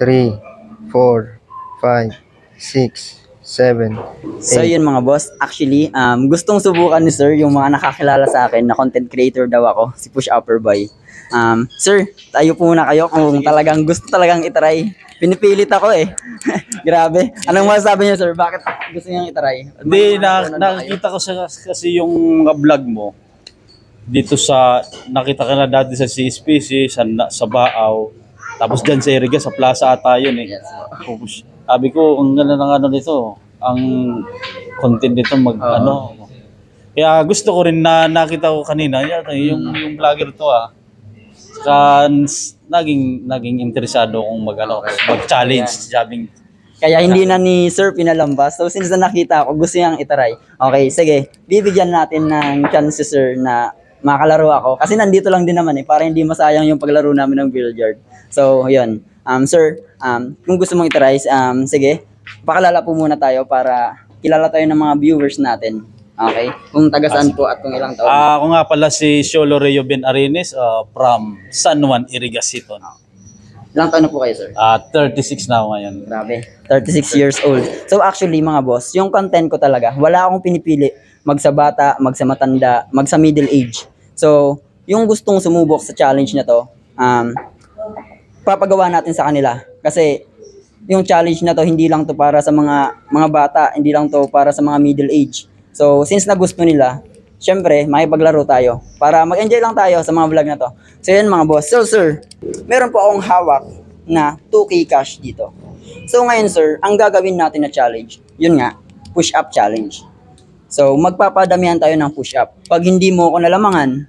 3, 4, 5, 6, 7, 8. So yun mga boss, actually, gustong subukan ni sir yung mga nakakilala sa akin na content creator daw ako, si Push Upper Boy. Sir, tayo po muna kayo kung talagang gusto talagang itry. Pinipilit ako eh. Grabe. Anong masasabi niyo sir? Bakit gusto niyang itry? Hindi, nakikita ko kasi yung mga vlog mo dito sa, nakita ka na dati sa CSPC, sa Baaw, tapos dyan sa Iriga, sa Plaza ata yun eh. Sabi ko, ang ganda ng ano nito, ang content nito ano. Kaya gusto ko rin na nakita ko kanina, yung vlogger to naging interesado kung mag-challenge, jabbing. Kaya hindi na ni sir pinalambas. So since na nakita ko, gusto niyang itry. Okay, sige. Bibigyan natin ng chance sir na makalaro ako. Kasi nandito lang din naman eh, para hindi masayang yung paglaro namin ng billiard. So, yun. Sir, kung gusto mong itry, sige, pakalala po muna tayo para kilala tayo ng mga viewers natin. Okay? Kung taga saan po at kung ilang taon. Ako nga pala si Sholo Reo Ben Arenes from San Juan, Iriga City. Ilang taon na po kayo, sir? 36 na ako ngayon. Grabe. 36 years old. So actually mga boss, yung content ko talaga, wala akong pinipili magsa bata, magsa matanda, magsa middle age. So, yung gustong sumubok sa challenge na to, papagawa natin sa kanila. Kasi yung challenge na to, hindi lang to para sa mga bata, hindi lang to para sa mga middle age. So, since na gusto nila, syempre, makipaglaro tayo. Para mag-enjoy lang tayo sa mga vlog na to. So, yun mga boss. So, sir, meron po akong hawak na 2K cash dito. So, ngayon, sir, ang gagawin natin na challenge, yun nga, push-up challenge. So, magpapadamihan tayo ng push-up. Pag hindi mo ako nalamangan,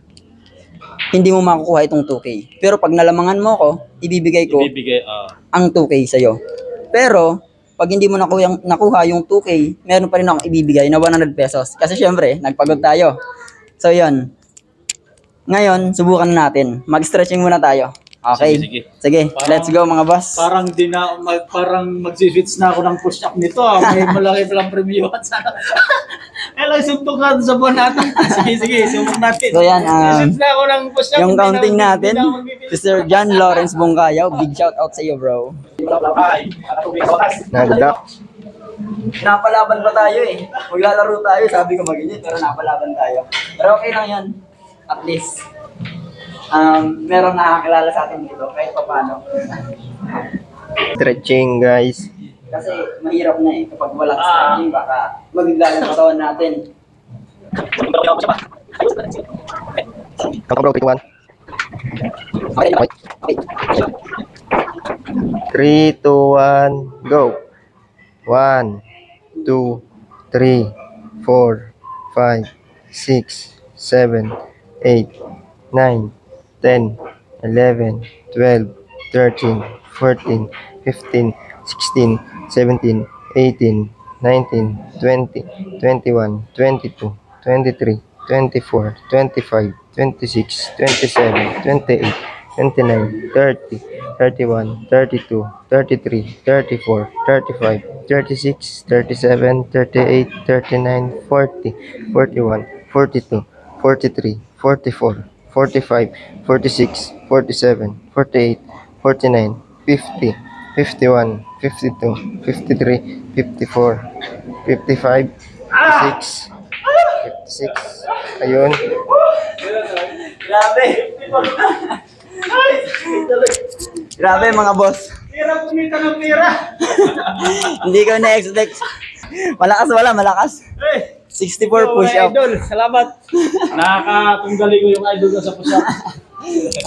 hindi mo makukuha itong 2K. Pero pag nalamangan mo ako, ibibigay ko ang 2K sa'yo. Pero, pag hindi mo nakuha yung 2K, meron pa rin akong ibibigay na 100 pesos. Kasi syempre, nagpagod tayo. So, yun. Ngayon, subukan natin. Mag-stretching muna tayo. Okay? Sige. Let's go mga boss. Parang mag-switch na ako ng push-up nito. May malaki palang preview at sana. Kailang suntok natin sa buwan natin. Sige, sumbok natin. So yan, switch na ako ng push-up. yung counting natin, Mr. John Lawrence Bongkayaw, big shout out sa iyo bro. Nagdak. Napalaban pa tayo eh. Maglalaro tayo, sabi ko mag-init, pero napalaban tayo. Pero okay lang yan. At least, merong nakakilala sa atin dito, kahit pa paano. Stretching guys. Kasi mahirap na eh, kapag walang stretching, baka magigla ng katawan natin. Come bro, take 1. 3, 2, 1, go. 1, 2, 3, 4, 5, 6, 7, 8, 9, 10, 11, 12, 13, 14, 15, 16, 17, 18, 19, 20, 21, 22, 23, 24, 25, 26, 27, 28, 29, 30, 31, 32, 33, 34, 35, 36, 37, 38, 39, 40, 41, 42, 43, 44, 45, 46, 47, 48, 49, 50, 51, 52, 53, 54, 55, 56, 56. Ayun. Grabe! Grabe mga boss. Pira, kumita ng pira. Hindi ko na-expect. Malakas. 64 push-up. Idol, salamat. Nakakatunggali ko yung idol ko sa push-up.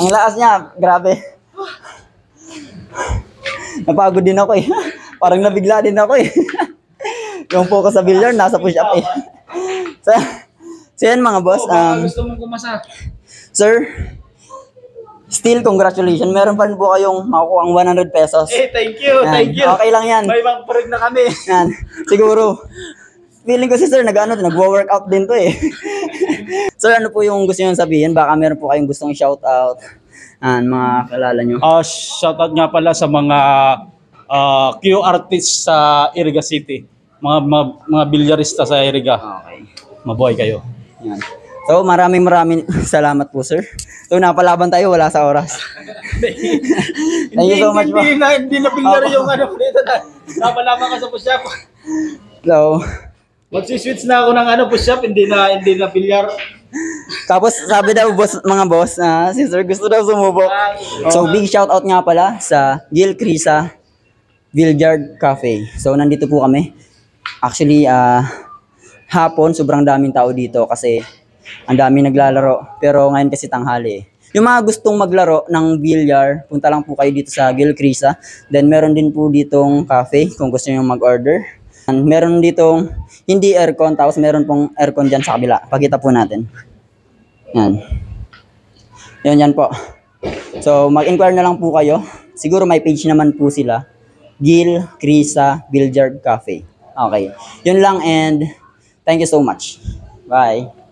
Ang lakas niya, grabe. Napagod din ako eh. Parang nabigla din ako eh. Yung focus sa billiard, nasa push-up eh. So yan mga boss. Gusto mong kumasa? Sir, still congratulations. Meron pa rin po kayong makukuha ang 100 pesos. Thank you, Yan. thank you. Okay lang yan. May magparig na kami. Yan. Siguro. Feeling ko si sir, nagwo-workout din to eh. Sir, ano po yung gusto nyo sabihin? Baka meron po kayong gustong shoutout. Mga kalala nyo. Shoutout nga pala sa mga Q artists sa Iriga City. Mga bilyarista sa Iriga. Okay. Mabuhay kayo. Yan. So, maraming salamat po, sir. So, napalaban tayo, wala sa oras. Thank you so much po. Hindi na bilyar yung ano dito na. Sama-lama ka sa push-up. So, Magsi-switch na ako ng ano push-up, hindi na bilyar. tapos sabi daw mga boss, si sir gusto daw sumubok. So big shout out nga pala sa Gil Krisa Billiard Cafe. So nandito po kami. Actually, hapon sobrang daming tao dito kasi ang daming naglalaro. Pero ngayon kasi tanghali. Yung mga gustong maglaro ng billiard, punta lang po kayo dito sa Gil Krisa. Then meron din po ditong cafe kung gusto niyo mag-order. And meron ditong hindi aircon, tapos meron pong aircon dyan sa kabila. Pakita po natin. Yan. Yan po. So, mag-inquire na lang po kayo. Siguro may page naman po sila. Gil Krisa Billiard Cafe. Okay. Yun lang and thank you so much. Bye.